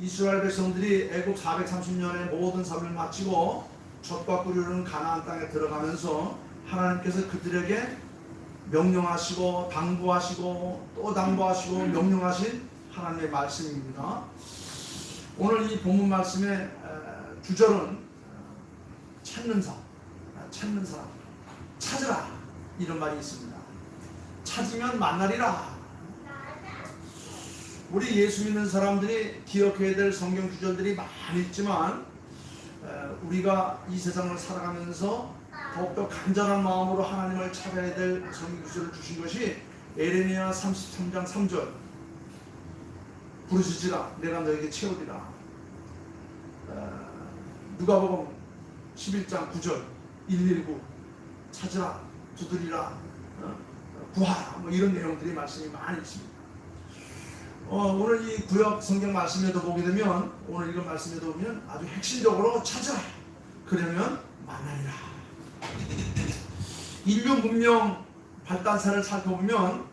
이스라엘 백성들이 애국 430년의 모든 삶을 마치고 젖과 꿀이 흐르는 가나안 땅에 들어가면서 하나님께서 그들에게 명령하시고 당부하시고 또 당부하시고 명령하신 하나님의 말씀입니다. 오늘 이 본문 말씀의 주절은 찾는 사람, 찾으라 이런 말이 있습니다. 찾으면 만나리라. 우리 예수 믿는 사람들이 기억해야 될 성경 구절들이 많이 있지만 우리가 이 세상을 살아가면서 더욱더 간절한 마음으로 하나님을 찾아야 될 성경 구절을 주신 것이 에레미야 33장 3절 부르짖으라 내가 너에게 채우리라. 누가복음 11장 9절 119 찾으라 두드리라 구하라 뭐 이런 내용들이 말씀이 많이 있습니다. 오늘 이 구약 성경 말씀에도 보게 되면 오늘 이런 말씀에도 보면 아주 핵심적으로 찾으라 그러면 만나리라. 인류 문명 발달사를 살펴보면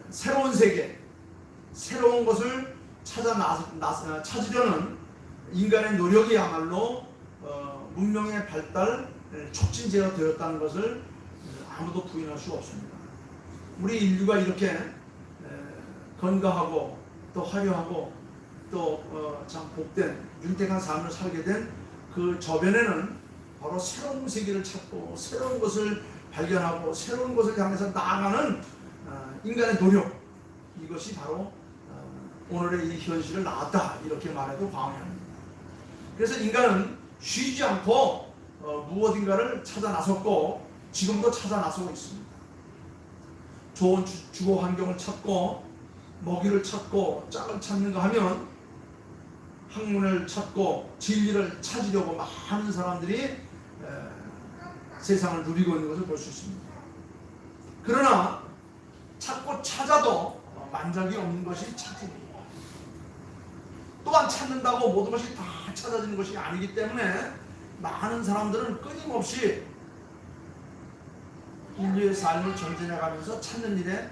새로운 세계 새로운 것을 찾으려는 인간의 노력이야말로 문명의 발달 촉진제가 되었다는 것을 아무도 부인할 수 없습니다. 우리 인류가 이렇게 건강하고 또 화려하고 또 참 복된 윤택한 삶을 살게 된 그 저변에는 바로 새로운 세계를 찾고 새로운 것을 발견하고 새로운 것을 향해서 나아가는 인간의 노력, 이것이 바로 오늘의 이 현실을 낳았다 이렇게 말해도 과언이 아닙니다. 그래서 인간은 쉬지 않고 무엇인가를 찾아 나섰고 지금도 찾아 나서고 있습니다. 좋은 주거 환경을 찾고 먹이를 찾고 짝을 찾는가 하면 학문을 찾고 진리를 찾으려고 많은 사람들이 세상을 누리고 있는 것을 볼 수 있습니다. 그러나 찾고 찾아도 만족이 없는 것이 찾습니다. 또한 찾는다고 모든 것이 다 찾아지는 것이 아니기 때문에 많은 사람들은 끊임없이 인류의 삶을 전진해가면서 찾는 일에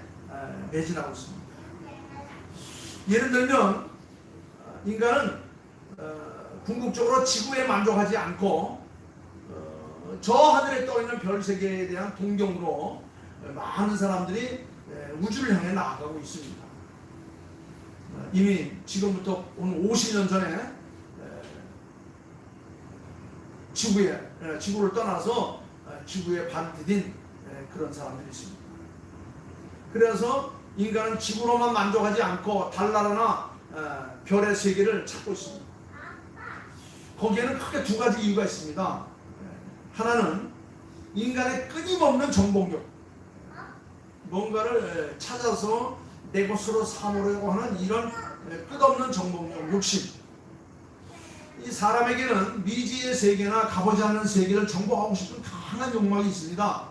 매진하고 있습니다. 예를 들면 인간은 궁극적으로 지구에 만족하지 않고 저 하늘에 떠있는 별 세계에 대한 동경으로 많은 사람들이 우주를 향해 나아가고 있습니다. 이미 지금부터 오늘 50년 전에 지구를 떠나서 지구에 발 디딘 그런 사람들이 있습니다. 그래서 인간은 지구로만 만족하지 않고 달나라나 별의 세계를 찾고 있습니다. 거기에는 크게 두 가지 이유가 있습니다. 하나는 인간의 끊임없는 정복력, 뭔가를 찾아서 내 것으로 삼으려고 하는 이런 끝없는 정복력, 욕심. 이 사람에게는 미지의 세계나 가보지 않는 세계를 정복하고 싶은 강한 욕망이 있습니다.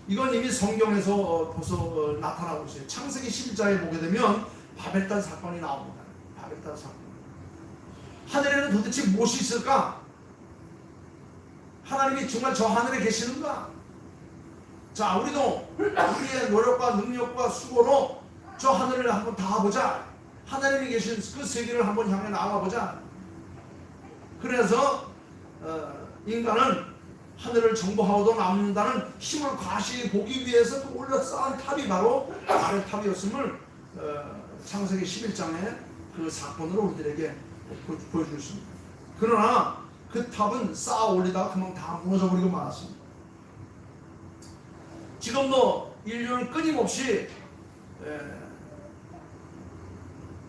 이건 이미 성경에서 벌써 나타나고 있어요. 창세기 11장에 보게 되면 바벨탑 사건이 나옵니다. 바벨탑 사건. 하늘에는 도대체 무엇이 있을까? 하나님이 정말 저 하늘에 계시는가? 자, 우리도 우리의 노력과 능력과 수고로 저 하늘을 한번 닿아보자. 하나님이 계신 그 세계를 한번 향해 나가보자. 그래서 인간은 하늘을 정복하고도 남는다는 힘을 과시 보기 위해서 올려 쌓은 탑이 바로 바벨탑이었음을 창세기 11장의 그 사건으로 우리들에게 보여주셨습니다. 그러나 그 탑은 쌓아 올리다가 그만 다 무너져버리고 말았습니다. 지금도 인류는 끊임없이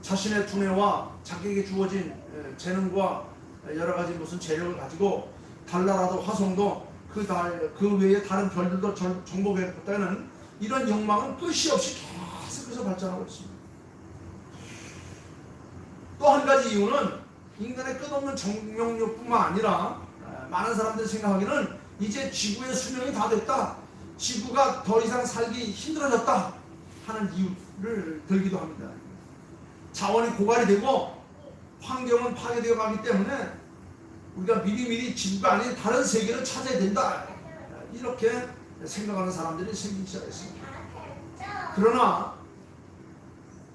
자신의 두뇌와 자기에게 주어진 재능과 여러가지 무슨 재력을 가지고 달나라도 화성도 그 외에 다른 별들도 정복했다는 이런 욕망은 끝이 없이 계속해서 발전하고 있습니다. 또 한 가지 이유는 인간의 끝없는 정명력뿐만 아니라 많은 사람들이 생각하기는 이제 지구의 수명이 다 됐다, 지구가 더 이상 살기 힘들어졌다 하는 이유를 들기도 합니다. 자원이 고갈이 되고 환경은 파괴되어 가기 때문에 우리가 미리미리 지구가 아닌 다른 세계를 찾아야 된다, 이렇게 생각하는 사람들이 생기기 시작했습니다. 그러나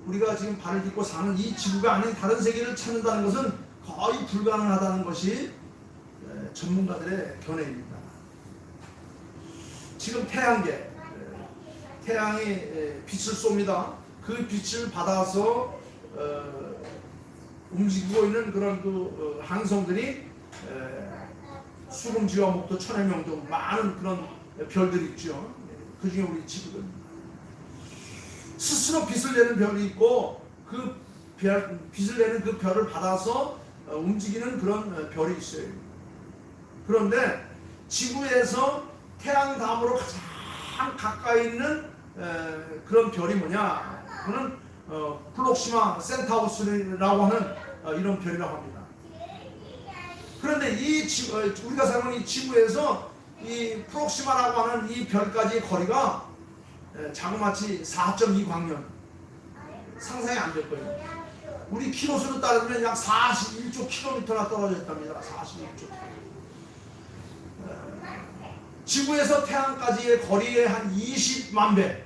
우리가 지금 발을 딛고 사는 이 지구가 아닌 다른 세계를 찾는다는 것은 거의 불가능하다는 것이 전문가들의 견해입니다. 지금 태양이 빛을 쏩니다. 그 빛을 받아서 움직이고 있는 그런 그 항성들이 수금지와 목도, 천해명도 많은 그런 별들이 있죠. 그 중에 우리 지구입니다. 스스로 빛을 내는 별이 있고 그 빛을 내는 그 별을 받아서 움직이는 그런 별이 있어요. 그런데 지구에서 태양 다음으로 가장 가까이 있는 그런 별이 뭐냐? 그는 플록시마 센타우스라고 하는 이런 별이라고 합니다. 그런데 이 우리가 살고 있는 이 지구에서 이 플록시마라고 하는 이 별까지의 거리가 자그마치 4.2 광년, 상상이 안 될 거예요. 우리 키로수로 따르면 약 41조 킬로미터나 떨어져 있답니다. 41조. 지구에서 태양까지의 거리의 한 20만 배,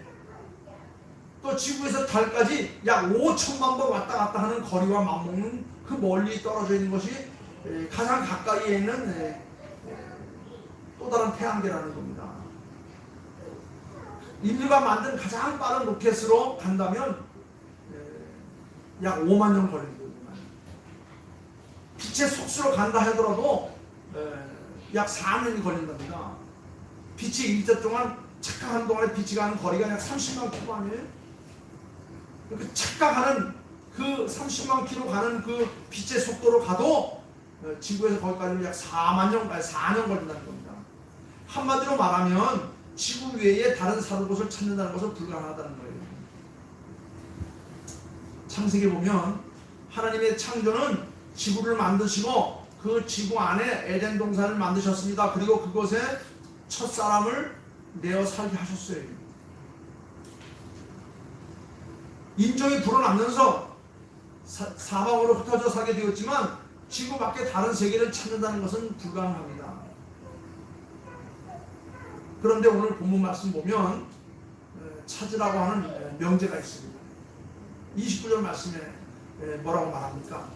또 지구에서 달까지 약 5천만 번 왔다 갔다 하는 거리와 맞먹는 그 멀리 떨어져 있는 것이 가장 가까이에 있는 또 다른 태양계라는 겁니다. 인류가 만든 가장 빠른 로켓으로 간다면 약 5만 년 걸리거든요. 빛의 속수로 간다 하더라도 약 4년이 걸린답니다. 빛이 일정 동안 착각하는 동안에 빛이 가는 거리가 약 30만 킬로 아니에요? 그 착각하는 그 30만 킬로 가는 그 빛의 속도로 가도 지구에서 거기까지는 약 4년 걸린다는 겁니다. 한마디로 말하면 지구 외에 다른 사는 곳을 찾는다는 것은 불가능하다는 거예요. 창세기에 보면 하나님의 창조는 지구를 만드시고 그 지구 안에 에덴 동산을 만드셨습니다. 그리고 그곳에 첫 사람을 내어 살게 하셨어요. 인종이 불어나면서 사방으로 흩어져 살게 되었지만 지구 밖에 다른 세계를 찾는다는 것은 불가능합니다. 그런데 오늘 본문 말씀 보면 찾으라고 하는 명제가 있습니다. 29절 말씀에 뭐라고 말합니까?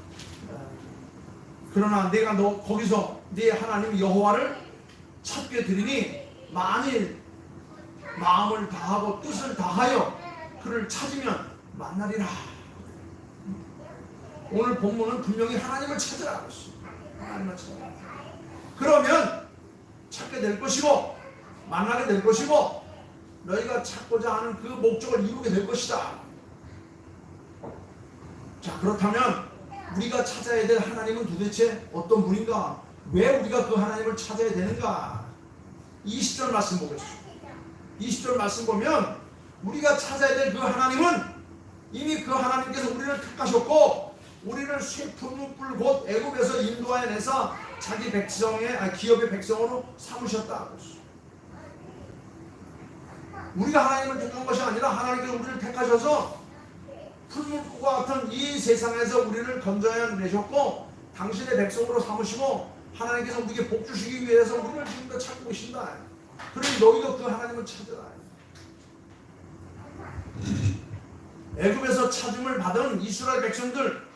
그러나 내가 너 거기서 네 하나님 여호와를 찾게 되리니 만일 마음을 다하고 뜻을 다하여 그를 찾으면 만나리라. 오늘 본문은 분명히 하나님을 찾으라고 했습니다. 하나님을 찾으라. 그러면 찾게 될 것이고 만나게 될 것이고 너희가 찾고자 하는 그 목적을 이루게 될 것이다. 자, 그렇다면 우리가 찾아야 될 하나님은 도대체 어떤 분인가? 왜 우리가 그 하나님을 찾아야 되는가? 20절 말씀 보겠습니다. 20절 말씀 보면 우리가 찾아야 될 그 하나님은 이미 그 하나님께서 우리를 택하셨고 우리를 쇠풀무불 곧 애굽에서 인도하여 내사 자기 기업의 백성으로 삼으셨다. 우리가 하나님을 택한 것이 아니라 하나님께서 우리를 택하셔서 풀무불과 같은 이 세상에서 우리를 건져내 내셨고 당신의 백성으로 삼으시고 하나님께서 우리에게 복 주시기 위해서 우리를 지금도 찾고 계신다. 그러니 너희도 그 하나님을 찾으라. 애굽에서 찾음을 받은 이스라엘 백성들,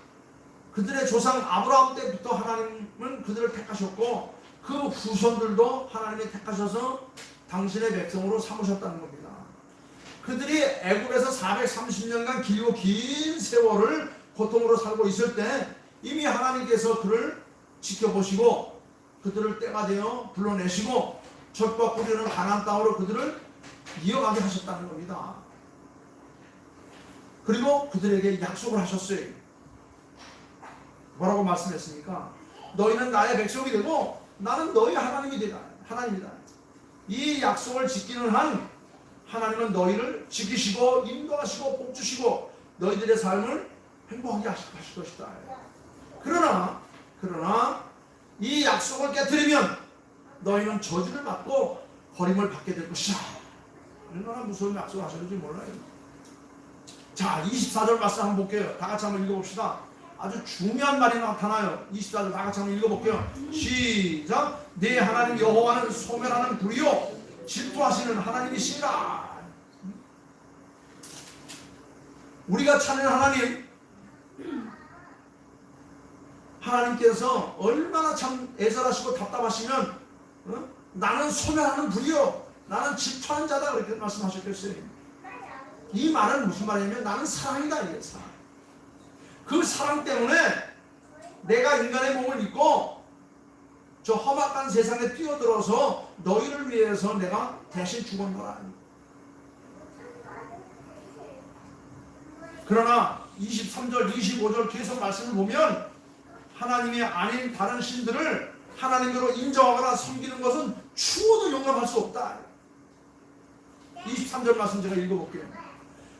그들의 조상 아브라함 때부터 하나님은 그들을 택하셨고 그 후손들도 하나님이 택하셔서 당신의 백성으로 삼으셨다는 겁니다. 그들이 애굽에서 430년간 길고 긴 세월을 고통으로 살고 있을 때 이미 하나님께서 그를 지켜보시고 그들을 때가 되어 불러내시고 젖과 꿀이 가나안 땅으로 그들을 이어가게 하셨다는 겁니다. 그리고 그들에게 약속을 하셨어요. 뭐라고 말씀했습니까? 너희는 나의 백성이 되고 나는 너희 하나님이 되다. 하나님이다. 이 약속을 지키는 한 하나님은 너희를 지키시고 인도하시고 복주시고 너희들의 삶을 행복하게 하실 것이다. 그러나 이 약속을 깨뜨리면 너희는 저주를 받고 버림을 받게 될 것이다. 얼마나 무서운 약속을 하셨는지 몰라요. 자, 24절 말씀 한번 볼게요. 다 같이 한번 읽어봅시다. 아주 중요한 말이 나타나요. 24절 다 같이 한번 읽어볼게요. 시작. 네 하나님 여호와는 소멸하는 불이요 질투하시는 하나님이시라. 우리가 찾는 하나님, 하나님께서 얼마나 참 애절하시고 답답하시면 나는 소멸하는 불이요 나는 질투하는 자다 그렇게 말씀하셨겠어요. 이 말은 무슨 말이냐면 나는 사랑이다 이게 사랑. 그 사랑 때문에 내가 인간의 몸을 입고 저 험악한 세상에 뛰어들어서 너희를 위해서 내가 대신 죽었노라. 그러나 23절 25절 계속 말씀을 보면 하나님이 아닌 다른 신들을 하나님으로 인정하거나 섬기는 것은 추워도 용납할 수 없다. 23절 말씀 제가 읽어볼게요.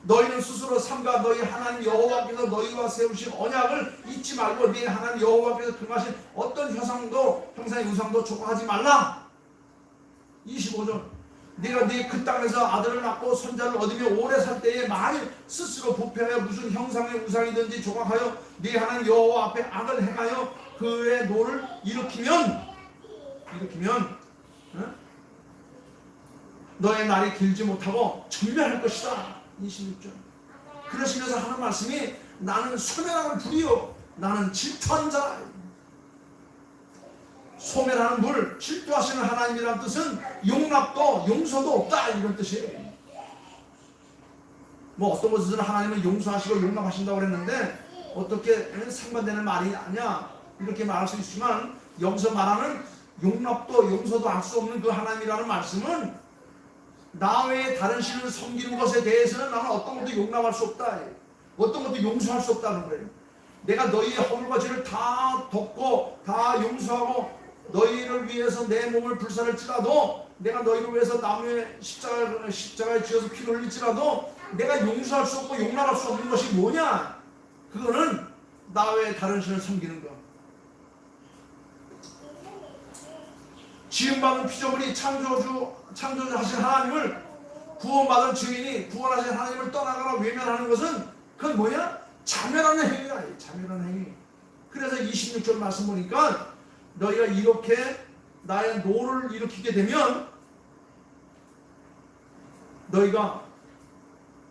너희는 스스로 삼가 너희 하나님 여호와께서 너희와 세우신 언약을 잊지 말고 네 하나님 여호와께서 금하신 어떤 형상의 우상도 조각하지 말라. 25절 네가 네 그 땅에서 아들을 낳고 손자를 얻으며 오래 살 때에 만일 스스로 부패하여 무슨 형상의 우상이든지 조각하여 네 하나님 여호와 앞에 악을 행하여 그의 노를 일으키면 너의 날이 길지 못하고 전멸할 것이다. 26절 그러시면서 하는 말씀이 나는 소멸하는 불이요 나는 질투하는 자라. 소멸하는 불, 질투하시는 하나님이란 뜻은 용납도 용서도 없다 이런 뜻이에요. 뭐 어떤 것은 하나님은 용서하시고 용납하신다고 그랬는데 어떻게 상반되는 말이 아니야 이렇게 말할 수 있지만 여기서 말하는 용납도 용서도 할 수 없는 그 하나님이라는 말씀은 나 외에 다른 신을 섬기는 것에 대해서는 나는 어떤 것도 용납할 수 없다. 어떤 것도 용서할 수 없다는 거예요. 내가 너희의 허물과 죄를 다 덮고 다 용서하고 너희를 위해서 내 몸을 불살을지라도 내가 너희를 위해서 나무에 십자가에 쥐어서 피를 흘릴지라도 내가 용서할 수 없고 용납할 수 없는 것이 뭐냐? 그거는 나 외에 다른 신을 섬기는 것. 지음받은 피조물이 창조주하신 하나님을 구원받은 죄인이 구원하신 하나님을 떠나거나 외면하는 것은 그건 뭐냐? 자멸하는 행위야. 자멸하는 행위. 그래서 26절 말씀 보니까 너희가 이렇게 나의 노를 일으키게 되면 너희가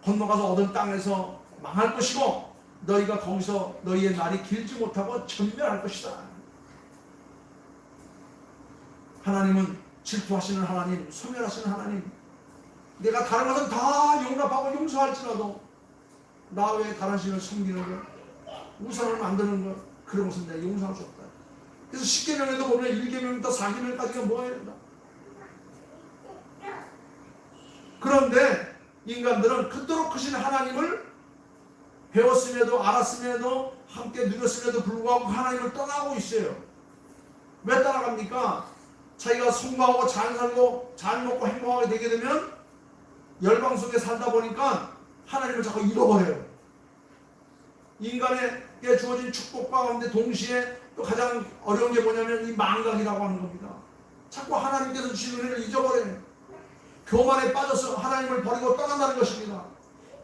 건너가서 얻은 땅에서 망할 것이고 너희가 거기서 너희의 날이 길지 못하고 전멸할 것이다. 하나님은 질투하시는 하나님, 소멸하시는 하나님. 내가 다른 것은 다 용납하고 용서할지라도 나 외에 다른 신을 섬기는 것, 우상을 만드는 것, 그런 것은 내가 용서할 수 없다. 그래서 10계명에도 보면 1계명부터 4계명까지가 뭐예요? 그런데 인간들은 그토록 크신 하나님을 배웠음에도 알았음에도 함께 누렸음에도 불구하고 하나님을 떠나고 있어요. 왜 떠나갑니까? 자기가 성공하고 잘 살고 잘 먹고 행복하게 되게 되면 열방 속에 살다 보니까 하나님을 자꾸 잃어버려요. 인간에게 주어진 축복과 가운데 동시에 또 가장 어려운 게 뭐냐면 이 망각이라고 하는 겁니다. 자꾸 하나님께서 주신 은혜를 잊어버려요. 교만에 빠져서 하나님을 버리고 떠난다는 것입니다.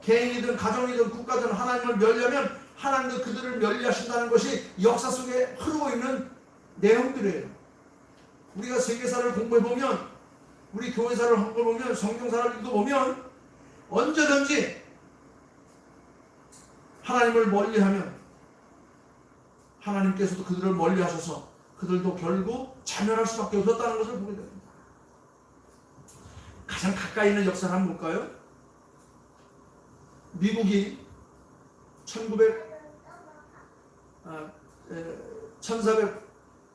개인이든 가정이든 국가든 하나님을 멸려면 하나님도 그들을 멸리하신다는 것이 역사 속에 흐르고 있는 내용들이에요. 우리가 세계사를 공부해보면 우리 교회사를 공부해보면 성경사를 읽어보면 언제든지 하나님을 멀리하면 하나님께서도 그들을 멀리하셔서 그들도 결국 자멸할 수밖에 없었다는 것을 보게 됩니다. 가장 가까이 있는 역사를 한번 볼까요? 미국이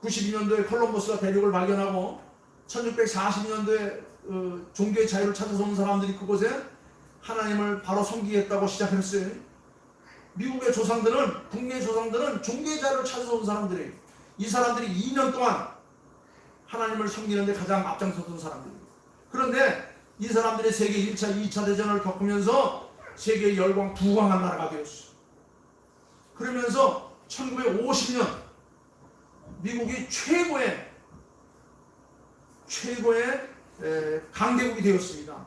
1492년도에 콜럼버스가 대륙을 발견하고 1640년도에 종교의 자유를 찾아서 온 사람들이 그곳에 하나님을 바로 섬기겠다고 시작했어요. 미국의 조상들은, 북미의 조상들은 종교의 자유를 찾아서 온 사람들이에요. 이 사람들이 2년 동안 하나님을 섬기는데 가장 앞장섰던 사람들이에요. 그런데 이 사람들이 세계 1차, 2차 대전을 겪으면서 세계의 열광, 부강한 나라가 되었어요. 그러면서 1950년 미국이 최고의 강대국이 되었습니다.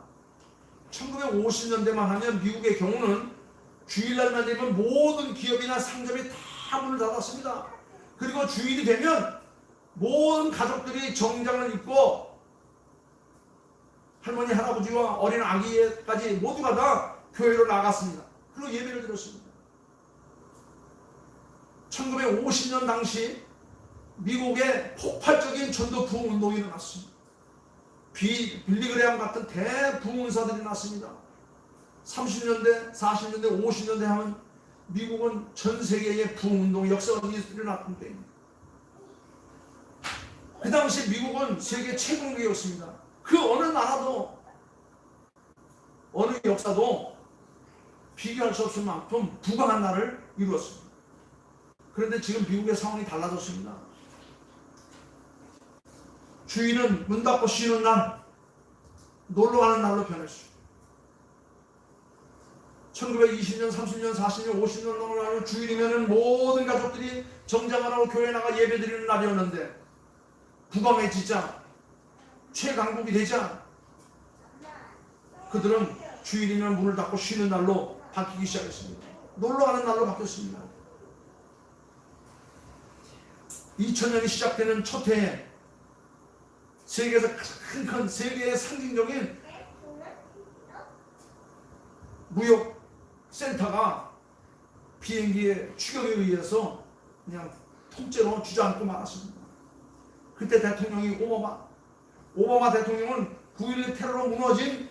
1950년대만 하면 미국의 경우는 주일날만 되면 모든 기업이나 상점이 다 문을 닫았습니다. 그리고 주일이 되면 모든 가족들이 정장을 입고 할머니, 할아버지와 어린 아기까지 모두가 다 교회로 나갔습니다. 그리고 예배를 드렸습니다. 1950년 당시 미국에 폭발적인 전도 부흥 운동이 일어났습니다. 빌리그레암 같은 대부흥사들이 났습니다. 30년대, 40년대, 50년대 하면 미국은 전 세계의 부흥운동 역사가 일어났던 때입니다. 그 당시 미국은 세계 최강국이었습니다. 그 어느 나라도 어느 역사도 비교할 수 없을 만큼 부강한 날을 이루었습니다. 그런데 지금 미국의 상황이 달라졌습니다. 주일은 문 닫고 쉬는 날, 놀러 가는 날로 변했습니다. 1920년, 30년, 40년, 50년 넘어가는 주일이면 모든 가족들이 정장을 하고 교회 나가 예배드리는 날이었는데 부강해지자, 최강국이 되자 그들은 주일이면 문을 닫고 쉬는 날로 바뀌기 시작했습니다. 놀러 가는 날로 바뀌었습니다. 2000년이 시작되는 첫 해에 세계에서 큰 세계의 상징적인 무역 센터가 비행기의 추격에 의해서 그냥 통째로 주저앉고 말았습니다. 그때 대통령이 오바마 대통령은 9.11 테러로 무너진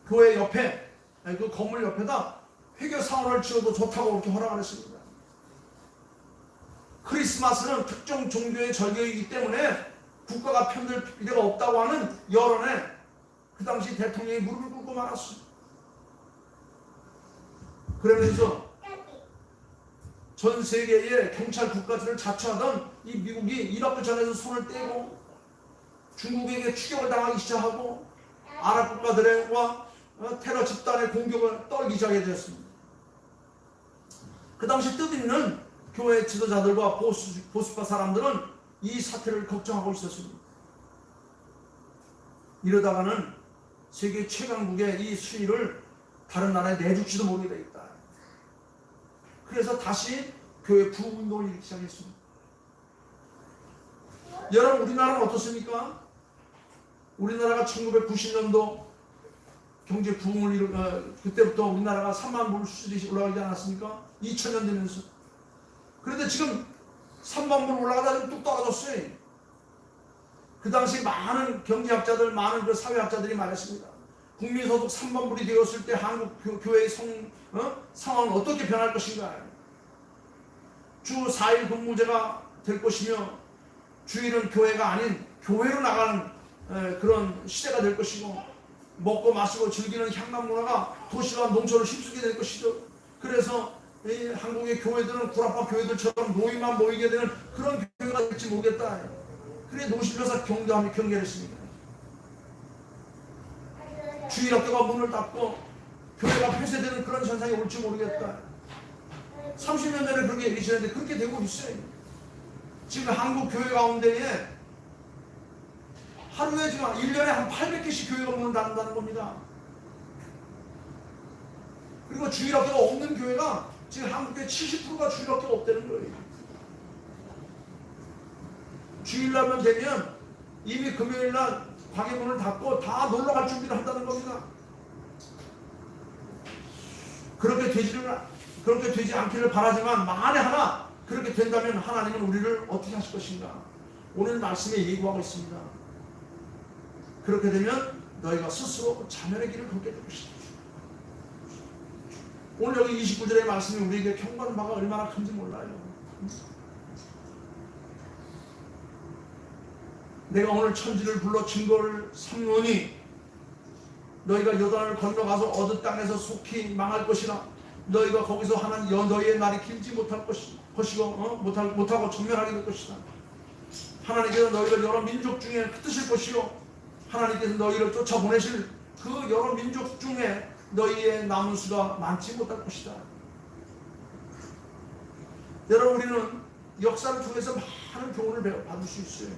교회 옆에, 그 건물 옆에다 회교 사원을 지어도 좋다고 그렇게 허락을 했습니다. 크리스마스는 특정 종교의 절기이기 때문에 국가가 편들 필요가 없다고 하는 여론에 그 당시 대통령이 무릎을 꿇고 말았습니다. 그러면서 전 세계의 경찰 국가들을 자처하던 이 미국이 이라크 전에서 손을 떼고 중국에게 추격을 당하기 시작하고 아랍 국가들과 테러 집단의 공격을 떨기 시작하게 되었습니다. 그 당시 뜻있는 교회 지도자들과 보수파 사람들은 이 사태를 걱정하고 있었습니다. 이러다가는 세계 최강국의 이 수위를 다른 나라에 내줄지도 모르게 되겠다. 그래서 다시 교회 부흥운동을 일으키기 시작했습니다. 여러분, 우리나라는 어떻습니까? 우리나라가 1990년도 경제 부흥을 그때부터 우리나라가 3만 불 수준이 올라가지 않았습니까? 2000년 되면서. 그런데 지금 3만 불 올라가다 뚝 떨어졌어요. 그 당시 많은 경제학자들, 많은 그 사회학자들이 말했습니다. 국민소득 3만 불이 되었을 때 한국 교회의 상황은 어떻게 변할 것인가. 주 4일 근무제가 될 것이며 주일은 교회가 아닌 교회로 나가는 그런 시대가 될 것이고 먹고 마시고 즐기는 향락 문화가 도시와 농촌을 힘쓰게 될 것이죠. 그래서 이 한국의 교회들은 구라파 교회들처럼 노인만 모이게 되는 그런 교회가 될지 모르겠다. 그래 노심에서 경계를 했습니다. 주일학교가 문을 닫고 교회가 폐쇄되는 그런 현상이 올지 모르겠다. 30년 전에 그렇게 얘기하셨는데 그렇게 되고 있어요. 지금 한국 교회 가운데에 하루에 지금 1년에 한 800개씩 교회가 문을 닫는다는 겁니다. 그리고 주일학교가 없는 교회가 지금 한국의 70%가 주일학교가 없다는 거예요. 주일날만 되면 이미 금요일날 가게문을 닫고 다 놀러갈 준비를 한다는 겁니다. 그렇게 되지 않기를 바라지만 만에 하나 그렇게 된다면 하나님은 우리를 어떻게 하실 것인가? 오늘 말씀에 예고하고 있습니다. 그렇게 되면 너희가 스스로 자멸의 길을 걷게 될 것이다. 오늘 여기 29절의 말씀이 우리에게 경고하는 바가 얼마나 큰지 몰라요. 내가 오늘 천지를 불러 증거를 삼노니 너희가 요단을 건너가서 얻은 땅에서 속히 망할 것이라. 너희가 거기서 하는 너희의 날이 길지 못할 것이고 못하고 전멸하게 될 것이다. 하나님께서 너희를 여러 민족 중에 흩으실 것이요 하나님께서 너희를 쫓아보내실 그 여러 민족 중에 너희의 남은 수가 많지 못할 것이다. 여러분, 우리는 역사를 통해서 많은 교훈을 받을 수 있어요.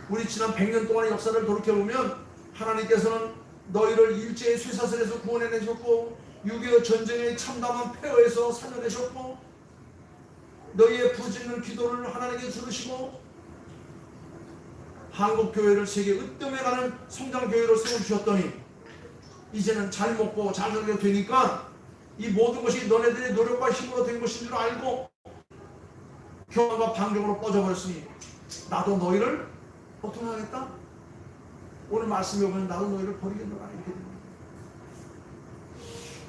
우리 지난 100년 동안의 역사를 돌이켜보면 하나님께서는 너희를 일제의 쇠사슬에서 구원해내셨고 6.25 전쟁의 참담한 폐허에서 살려내셨고 너희의 부르짖는 기도를 하나님께 들으시고 한국교회를 세계 으뜸해가는 성장교회로 세워주셨더니 이제는 잘 먹고 잘 살게 되니까 이 모든 것이 너네들의 노력과 힘으로 된 것인 줄 알고 교만과 방종으로 꺼져버렸으니 나도 너희를 어떻게 하겠다? 오늘 말씀에 보면 나도 너희를 버리겠노라 이렇게 됩니다.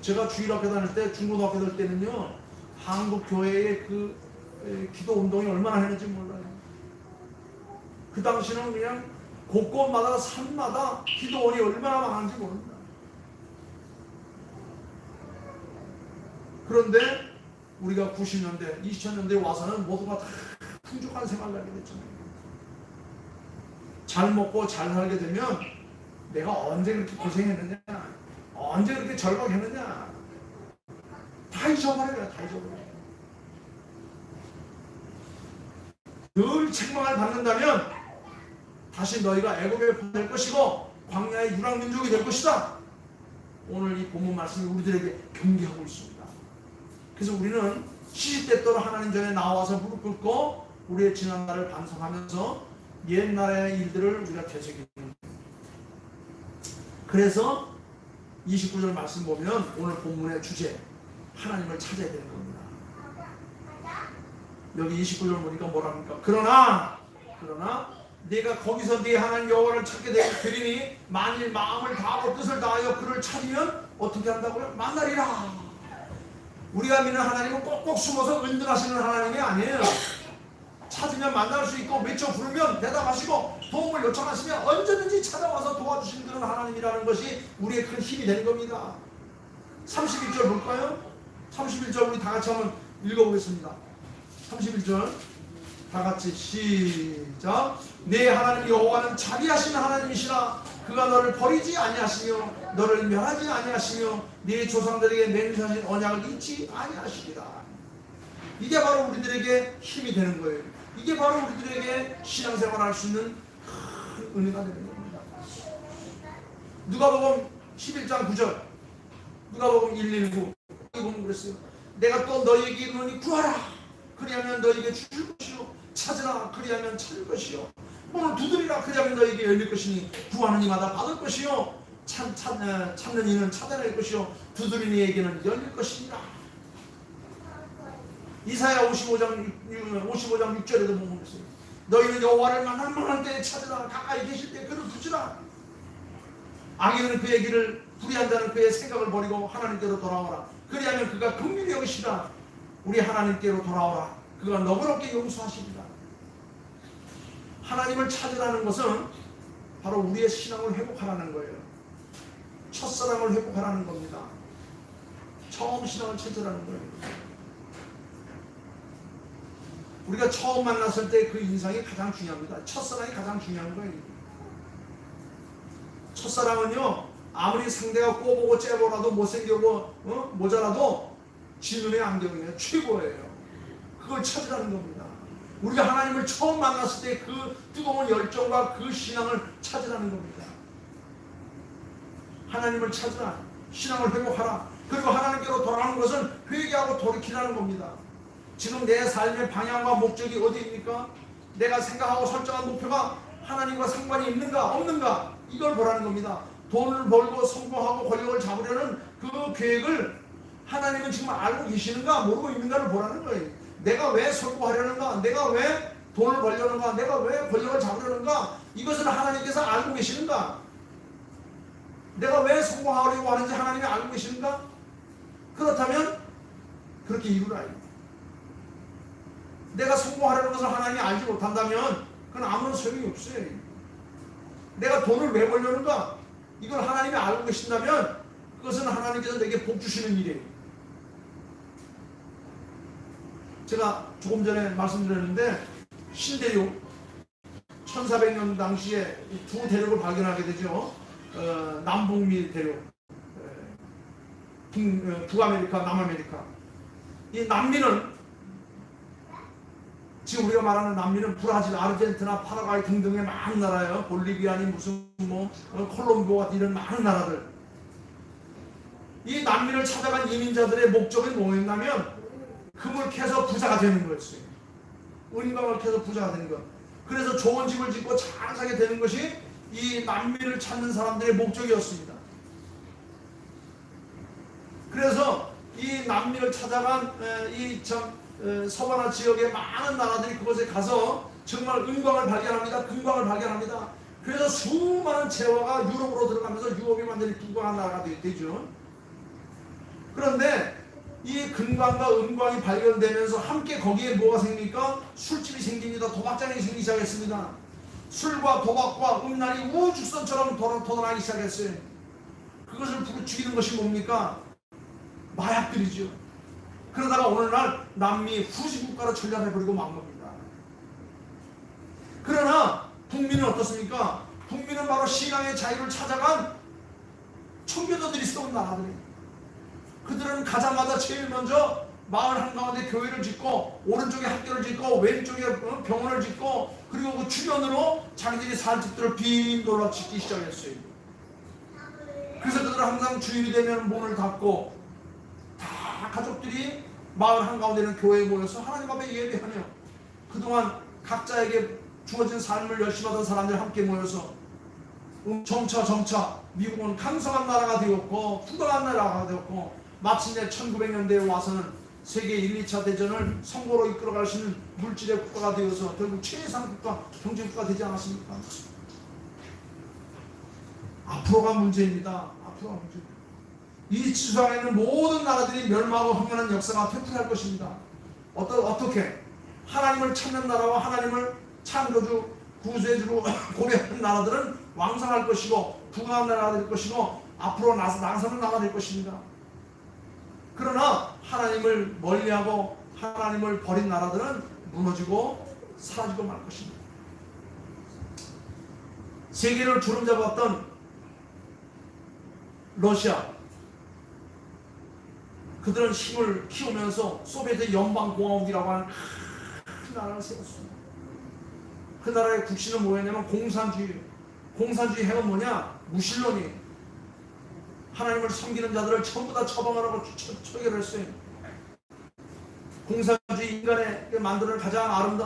제가 주일학교 다닐 때, 중고등학교 다닐 때는요, 한국 교회의 그 기도 운동이 얼마나 했는지 몰라요. 그 당시는 그냥 곳곳마다 산마다 기도원이 얼마나 많은지 모릅니다. 그런데 우리가 90년대, 2000년대에 와서는 모두가 다 풍족한 생활을 하게 됐잖아요. 잘 먹고 잘 살게 되면 내가 언제 그렇게 고생했느냐, 언제 그렇게 절박했느냐 다 잊어버려요. 다 잊어버려요. 늘 책망을 받는다면 다시 너희가 애굽에 될 것이고 광야의 유랑민족이 될 것이다. 오늘 이 본문 말씀이 우리들에게 경계하고 있습니다. 그래서 우리는 시시때때로 하나님 전에 나와서 무릎 꿇고 우리의 지난날을 반성하면서 옛날의 일들을 우리가 되새기는 거예요. 그래서 29절 말씀 보면 오늘 본문의 주제 하나님을 찾아야 되는 겁니다. 여기 29절 보니까 뭐랍니까? 그러나 네가 거기서 네 하나님 여호와를 찾게 되리니 만일 마음을 다하고 뜻을 다하여 그를 찾으면 어떻게 한다고요? 만나리라. 우리가 믿는 하나님은 꼭꼭 숨어서 은둔하시는 하나님이 아니에요. 찾으면 만날 수 있고 외쳐 부르면 대답하시고 도움을 요청하시면 언제든지 찾아와서 도와주시는 그런 하나님이라는 것이 우리의 큰 힘이 되는 겁니다. 31절 볼까요? 31절 우리 다 같이 한번 읽어보겠습니다. 31절 다 같이 시작. 내 하나님 여호와는 자비하신 하나님이시라. 그가 너를 버리지 아니하시며 너를 멸하지 아니하시며 네 조상들에게 맹세하신 언약을 잊지 아니하시리라. 이게 바로 우리들에게 힘이 되는 거예요. 이게 바로 우리들에게 신앙생활을 할 수 있는 큰 은혜가 되는 겁니다. 누가복음 11장 9절, 누가복음 119 보면 그랬어요. 내가 또 너희에게 이르노니 구하라. 그리하면 너희에게 줄 것이요 찾으라. 그리하면 찾을 것이요 문을 두드리라. 그리하면 너희에게 열릴 것이니 구하는 이마다 받을 것이요 찾는 이는 찾아낼 것이요 두드리는 이에게는 열릴 것이니라. 이사야 55장 6절에도 보면 있어요. 너희는 여호와를 만날 때에 찾으라. 가까이 계실 때 그를 붙이라. 악인은 그의 길을 불의한 자는 그의 생각을 버리고 하나님께로 돌아오라. 그리하면 그가 긍휼히 여기시라. 우리 하나님께로 돌아오라. 그가 너그럽게 용서하시리라. 하나님을 찾으라는 것은 바로 우리의 신앙을 회복하라는 거예요. 첫사랑을 회복하라는 겁니다. 처음 신앙을 찾으라는 거예요. 우리가 처음 만났을 때 그 인상이 가장 중요합니다. 첫사랑이 가장 중요한 거예요. 첫사랑은요, 아무리 상대가 꼬보고 째보라도 못생기고 모자라도 지 눈의 안경이에요. 최고예요. 그걸 찾으라는 겁니다. 우리가 하나님을 처음 만났을 때 그 뜨거운 열정과 그 신앙을 찾으라는 겁니다. 하나님을 찾으라. 신앙을 회복하라. 그리고 하나님께로 돌아오는 것은 회개하고 돌이키라는 겁니다. 지금 내 삶의 방향과 목적이 어디입니까? 내가 생각하고 설정한 목표가 하나님과 상관이 있는가 없는가 이걸 보라는 겁니다. 돈을 벌고 성공하고 권력을 잡으려는 그 계획을 하나님은 지금 알고 계시는가 모르고 있는가를 보라는 거예요. 내가 왜 성공하려는가, 내가 왜 돈을 벌려는가, 내가 왜 권력을 잡으려는가, 이것을 하나님께서 알고 계시는가, 내가 왜 성공하려고 하는지 하나님이 알고 계시는가. 그렇다면 그렇게 이루라. 내가 성공하려는 것을 하나님이 알지 못한다면 그건 아무런 소용이 없어요. 내가 돈을 왜 벌려는가, 이걸 하나님이 알고 계신다면 그것은 하나님께서 내게 복 주시는 일이에요. 제가 조금 전에 말씀드렸는데 신대륙 1400년 당시에 두 대륙을 발견하게 되죠. 남북미 대륙, 북아메리카, 남아메리카. 이 남미는 지금 우리가 말하는 남미는 브라질, 아르헨티나, 파라과이 등등의 많은 나라예요. 볼리비아니 무슨 콜롬비아 같은 이런 많은 나라들. 이 남미를 찾아간 이민자들의 목적이 뭐였냐면 금을 캐서 부자가 되는 거였어요. 은광을 캐서 부자가 되는 것. 그래서 좋은 집을 짓고 잘 살게 되는 것이 이 남미를 찾는 사람들의 목적이었습니다. 그래서 이 남미를 찾아간 이 참 서바나 지역의 많은 나라들이 그곳에 가서 정말 은광을 발견합니다. 금광을 발견합니다. 그래서 수많은 재화가 유럽으로 들어가면서 유럽이 완전히 부강한 나라가 되죠. 그런데 이 금광과 은광이 발견되면서 함께 거기에 뭐가 생깁니까? 술집이 생깁니다. 도박장이 생기기 시작했습니다. 술과 도박과 음란이 우주선처럼 도전하기 시작했어요. 그것을 부추기는 것이 뭡니까? 마약들이죠. 그러다가 오늘날 남미 후진국가로 전락해버리고 만 겁니다. 그러나 북미는 어떻습니까? 북미는 바로 신앙의 자유를 찾아간 청교도들이 세운 나라들이에요. 그들은 가자마자 제일 먼저 마을 한가운데 교회를 짓고 오른쪽에 학교를 짓고 왼쪽에 병원을 짓고 그리고 그 주변으로 자기들이 살 집들을 빈도로 짓기 시작했어요. 그래서 그들은 항상 주일이 되면 문을 닫고 다 가족들이 마을 한가운데 있는 교회에 모여서 하나님 앞에 예배하며 그동안 각자에게 주어진 삶을 열심히 하던 사람들이 함께 모여서 점차 미국은 강성한 나라가 되었고 부강한 나라가 되었고 마침내 1900년대에 와서는 세계 1, 2차 대전을 성공으로 이끌어갈 수 있는 물질의 국가가 되어서 결국 최상 국가, 경제국가가 되지 않았습니까? 앞으로가 문제입니다. 앞으로가 문제입니다. 이 지구상에 있는 모든 나라들이 멸망하고 흥하는 역사가 되풀이할 것입니다. 어떻게? 하나님을 찾는 나라와 하나님을 창조주, 구세주로 고려하는 나라들은 왕성할 것이고 부강한 나라가 될 것이고 앞으로 나서는 나라가 될 것입니다. 그러나 하나님을 멀리하고 하나님을 버린 나라들은 무너지고 사라지고 말 것입니다. 세계를 주름잡았던 러시아, 그들은 힘을 키우면서 소비에트 연방공화국이라고 하는 큰 나라를 세웠습니다. 그 나라의 국시는 뭐였냐면 공산주의. 공산주의 핵은 뭐냐? 무신론이 하나님을 섬기는 자들을 전부 다 처방하라고 처결을 했어요. 공산주의 인간의 만드는 가장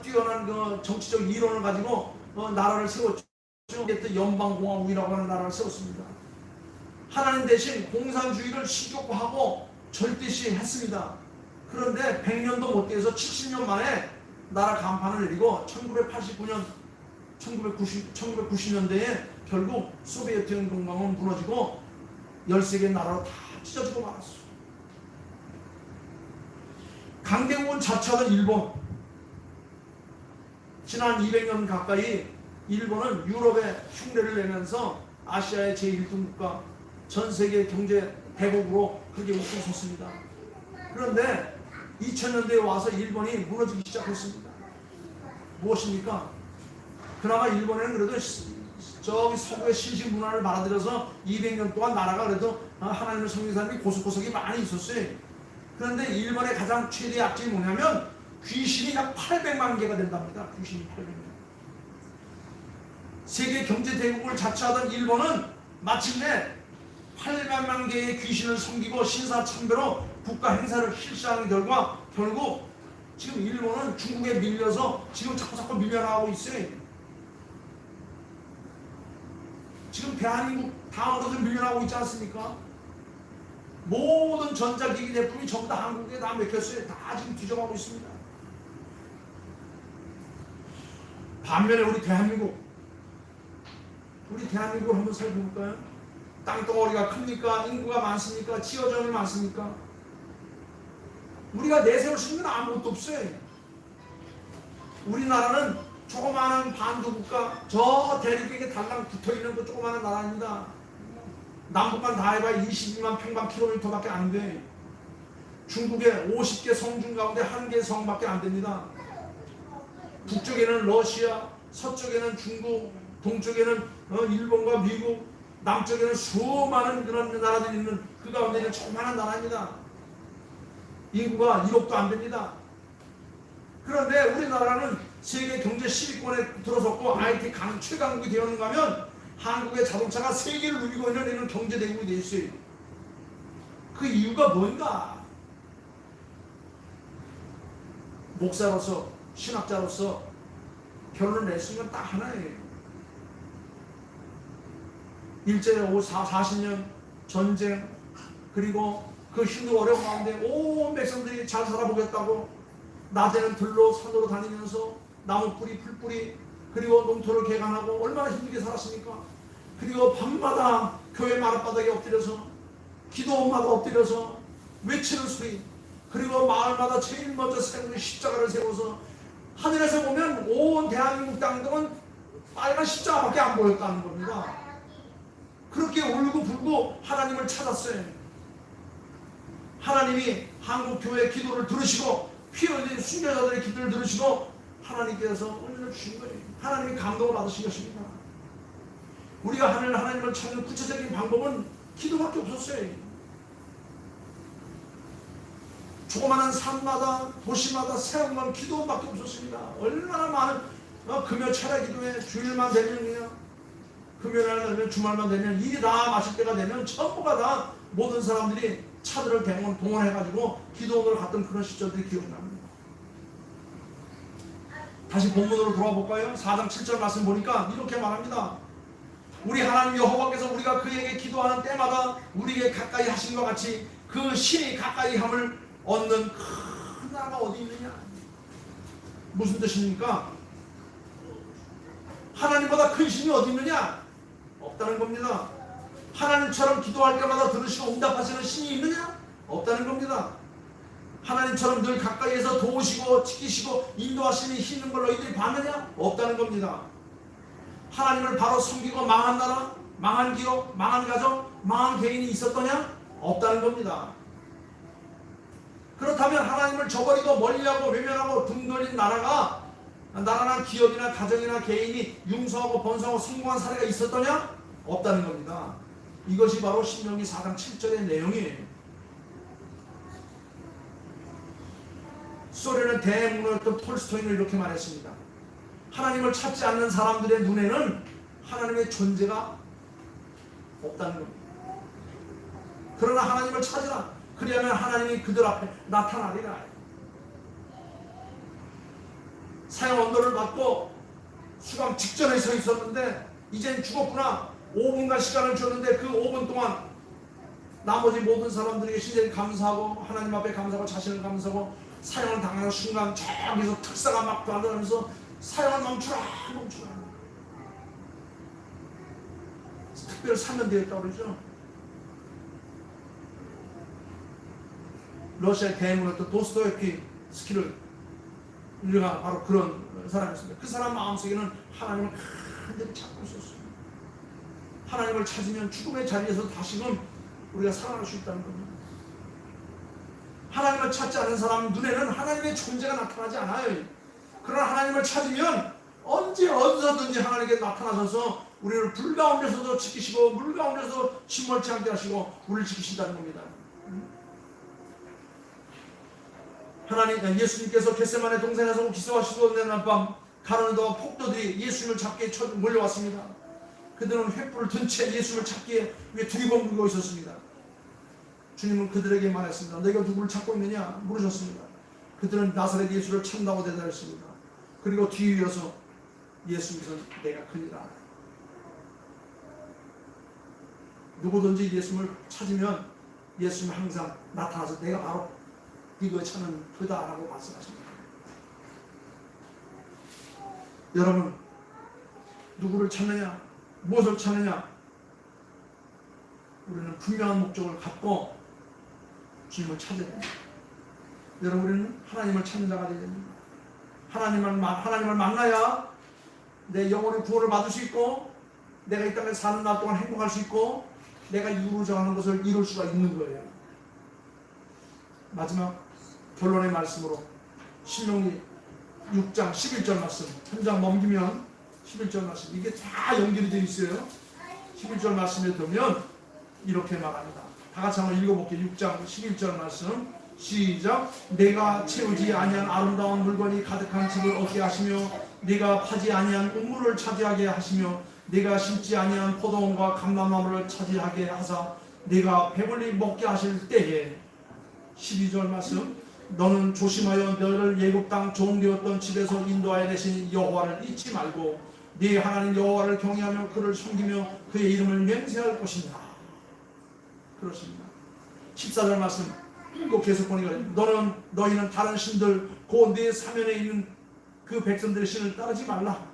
뛰어난 그 정치적 이론을 가지고 나라를 세웠죠. 연방공화국이라고 하는 나라를 세웠습니다. 하나님 대신 공산주의를 신격화하고 절대시 했습니다. 그런데 100년도 못 돼서 70년 만에 나라 간판을 내리고 1990년대에 결국 소비에트 연동강은 무너지고 13개 나라로 다 찢어지고 말았어요. 강대국은 자처하던 일본, 지난 200년 가까이 일본은 유럽에 흉내를 내면서 아시아의 제1등 국가, 전 세계 경제 대국으로 그렇게 웃고 섰습니다. 그런데 2000년대에 와서 일본이 무너지기 시작했습니다. 무엇입니까? 그나마 일본에는 그래도 저기 서구의 신식 문화를 받아들여서 200년 동안 나라가 그래도 하나님을 섬기는 사람이 고속고속이 많이 있었어요. 그런데 일본의 가장 최대 약점이 뭐냐면 귀신이 약 800만 개가 된답니다. 귀신이 800만 개. 세계 경제 대국을 자처하던 일본은 마침내 800만 개의 귀신을 섬기고 신사참배로 국가 행사를 실시하는 결과 결국 지금 일본은 중국에 밀려서 지금 자꾸 밀려나가고 있어요. 지금 대한민국 다음으로 좀 밀려나고 있지 않습니까? 모든 전자기기 제품이 전부 다 한국에 다 맥혔어요. 다 지금 뒤져가고 있습니다. 반면에 우리 대한민국을 한번 살펴볼까요? 땅덩어리가 큽니까? 인구가 많습니까? 지어점이 많습니까? 우리가 내세울 수 있는 건 아무것도 없어요. 우리나라는 조그마한 반도국가, 저 대륙에게 달랑 붙어있는 그 조그마한 나라입니다. 남북한 다 해봐야 22만 평방킬로미터밖에 안 돼. 중국의 50개 성중 가운데 1개 성밖에 안 됩니다. 북쪽에는 러시아, 서쪽에는 중국, 동쪽에는 일본과 미국, 남쪽에는 수많은 그런 나라들이 있는 그 가운데 있는 조그마한 나라입니다. 인구가 1억도 안 됩니다. 그런데 우리나라는 세계 경제 10위권에 들어섰고 IT 최강국이 되었는가 하면 한국의 자동차가 세계를 누비고 있는 이런 경제 대국이 되어 있어요. 그 이유가 뭔가? 목사로서, 신학자로서 결론을 낼 수 있는 건 딱 하나예요. 일제히 40년 전쟁, 그리고 그 힘들고 어려운 가운데 온 백성들이 잘 살아보겠다고 낮에는 들로 산으로 다니면서 나무뿌리 풀뿌리 그리고 농토를 개간하고 얼마나 힘들게 살았습니까? 그리고 밤마다 교회 마룻바닥에 엎드려서 기도마다 엎드려서 외치는 소리, 그리고 마을마다 제일 먼저 세우는 십자가를 세워서 하늘에서 보면 온 대한민국 땅은 빨간 십자가밖에 안 보였다는 겁니다. 그렇게 울고 불고 하나님을 찾았어요. 하나님이 한국교회 기도를 들으시고 피 흘린 순교자들의 기도를 들으시고 하나님께서 은혜를 주신 거예요. 하나님이 감동을 받으신 것입니다. 우리가 하나님을 찾는 구체적인 방법은 기도밖에 없었어요. 조그마한 산마다 도시마다 세운 건 기도밖에 없었습니다. 얼마나 많은 금요 철야 기도회 주일만 되면요, 금요일날 되면 주말만 되면 일이 다 마칠 때가 되면 전부가 다 모든 사람들이 차들을 동원해가지고 기도원으로 갔던 그런 시절들이 기억납니다. 다시 본문으로 돌아와 볼까요? 4장 7절 말씀 보니까 이렇게 말합니다. 우리 하나님 여호와께서 우리가 그에게 기도하는 때마다 우리에게 가까이 하신 것 같이 그 신이 가까이 함을 얻는 큰 나라가 어디 있느냐? 무슨 뜻입니까? 하나님보다 큰 신이 어디 있느냐? 없다는 겁니다. 하나님처럼 기도할 때마다 들으시고 응답하시는 신이 있느냐? 없다는 겁니다. 하나님처럼 늘 가까이에서 도우시고 지키시고 인도하시는 힘 있는 걸 너희들이 봤느냐? 없다는 겁니다. 하나님을 바로 섬기고 망한 나라, 망한 기업, 망한 가정, 망한 개인이 있었더냐? 없다는 겁니다. 그렇다면 하나님을 저버리고 멀리하고 외면하고 등 돌린 나라나 기업이나 가정이나 개인이 융성하고 번성하고 성공한 사례가 있었더냐? 없다는 겁니다. 이것이 바로 신명기 4장 7절의 내용이에요. 소련의 대문호였던 톨스토이는 이렇게 말했습니다. 하나님을 찾지 않는 사람들의 눈에는 하나님의 존재가 없다는 겁니다. 그러나 하나님을 찾으라. 그리하면 하나님이 그들 앞에 나타나리라. 사형 언도를 받고 수감 직전에 서 있었는데 이젠 죽었구나. 5분간 시간을 줬는데 그 5분 동안 나머지 모든 사람들에게 신령히 감사하고 하나님 앞에 감사하고 자신을 감사하고 사형을 당하는 순간 저기서 특사가 막 돌아다니면서 사형을 멈추라. 특별 사면되었다고 그러죠. 러시아의 대문호였던 도스토옙스키를 우리가 바로 그런 사람이었습니다. 그 사람 마음속에는 하나님을 간절히 찾고 있었어요. 하나님을 찾으면 죽음의 자리에서 다시금 우리가 살아날 수 있다는 겁니다. 하나님을 찾지 않은 사람 눈에는 하나님의 존재가 나타나지 않아요. 그러나 하나님을 찾으면 언제 어디서든지 하나님께 나타나셔서 우리를 불 가운데서도 지키시고 물 가운데서도 침몰치 않게 하시고 우리를 지키신다는 겁니다. 하나님, 예수님께서 겟세마네 동산에서 기도하시고 있는 밤 가룟유다와 폭도들이 예수님을 잡기에 몰려왔습니다. 그들은 횃불을 든 채 예수님을 찾기에 위해 두리번거리고 있었습니다. 주님은 그들에게 말했습니다. 너희가 누구를 찾고 있느냐 물으셨습니다. 그들은 나사렛 예수를 찾는다고 대답했습니다. 그리고 뒤에 이어서 예수님께서 내가 그니라. 누구든지 예수님을 찾으면 예수님은 항상 나타나서 내가 바로 이거 찾는 그다라고 말씀하십니다. 여러분, 누구를 찾느냐, 무엇을 찾느냐, 우리는 분명한 목적을 갖고 주님을 찾아야 됩니다. 여러분, 우리는 하나님을 찾는 자가 되야 됩니다. 하나님을 만나야 내 영혼의 구원을 받을 수 있고 내가 이 땅에 사는 날 동안 행복할 수 있고 내가 이루고자 하는 것을 이룰 수가 있는 거예요. 마지막 결론의 말씀으로 신명기 6장 11절 말씀 한 장 넘기면 11절 말씀 이게 다 연결이 되어 있어요. 11절 말씀에 보면 이렇게 말합니다. 다 같이 한번 읽어볼게요. 6장 11절 말씀 시작. 내가 채우지 아니한 아름다운 물건이 가득한 집을 얻게 하시며 내가 파지 아니한 우물을 차지하게 하시며 내가 심지 아니한 포도원과 감람나무를 차지하게 하사 내가 배불리 먹게 하실 때에 12절 말씀 너는 조심하여 너를 애굽 땅 종되었던 집에서 인도하여 내신 여호와를 잊지 말고 네 하나님 여호와를 경외하며 그를 섬기며 그의 이름을 맹세할 것이다. 그렇습니다. 14절 말씀 또 계속 보니까 너희는 다른 신들 곧 네 사면에 있는 그 백성들의 신을 따르지 말라.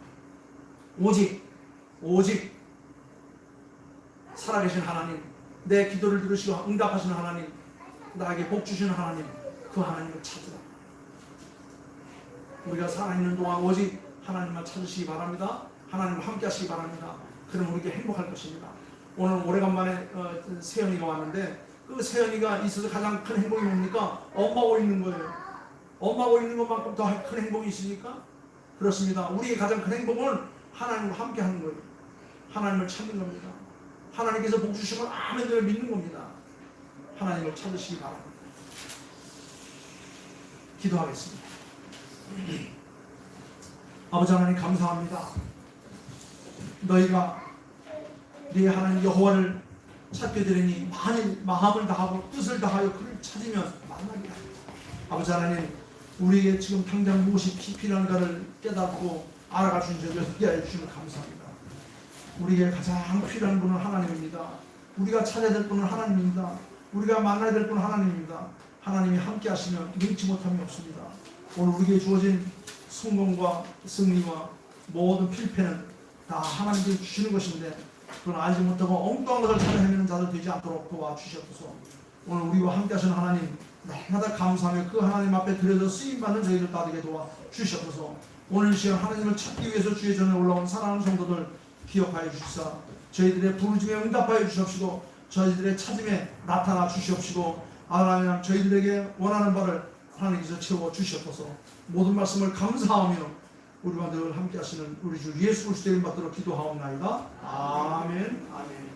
오직 살아계신 하나님, 내 기도를 들으시고 응답하시는 하나님, 나에게 복 주시는 하나님, 그 하나님을 찾으라. 우리가 살아있는 동안 오직 하나님만 찾으시기 바랍니다. 하나님과 함께 하시기 바랍니다. 그럼 우리가 행복할 것입니다. 오늘 오래간만에 세연이가 왔는데 그 세연이가 있어서 가장 큰 행복이 뭡니까? 엄마하고 있는 거예요. 엄마하고 있는 것만큼 더 큰 행복이 있으니까 그렇습니다. 우리의 가장 큰 행복은 하나님과 함께 하는 거예요. 하나님을 찾는 겁니다. 하나님께서 복 주시면 아멘을 믿는 겁니다. 하나님을 찾으시기 바랍니다. 기도하겠습니다. 아버지 하나님 감사합니다. 너희가 네 하나님 여호와를 찾게 되리니 만일 마음을 다하고 뜻을 다하여 그를 찾으면 만나리라. 아버지 하나님, 우리에게 지금 당장 무엇이 필요한가를 깨닫고 알아가 주신 저를 함께 하여 주시면 감사합니다. 우리에게 가장 필요한 분은 하나님입니다. 우리가 찾아야 될 분은 하나님입니다. 우리가 만나야 될 분은 하나님입니다. 하나님이 함께 하시면 능치 못함이 없습니다. 오늘 우리에게 주어진 성공과 승리와 모든 필패는 다 하나님께서 주시는 것인데 그건 알지 못하고 엉뚱한 것을 찾아 헤매는 자들 되지 않도록 도와주시옵소서. 오늘 우리와 함께 하시는 하나님 날마다 감사하며 그 하나님 앞에 드려져 쓰임받는 저희들 따르게 도와주시옵소서. 오늘 이 시간 하나님을 찾기 위해서 주의 전에 올라온 사랑하는 성도들 기억하여 주시사 저희들의 부르짖음에 응답하여 주시옵시고 저희들의 찾음에 나타나 주시옵시고 하나님 저희들에게 원하는 바를 하나님께서 채워 주시옵소서. 모든 말씀을 감사하며 우리와 늘 함께 하시는 우리 주 예수 그리스도의 이름 받들어 기도하옵나이다. 아멘. 아멘.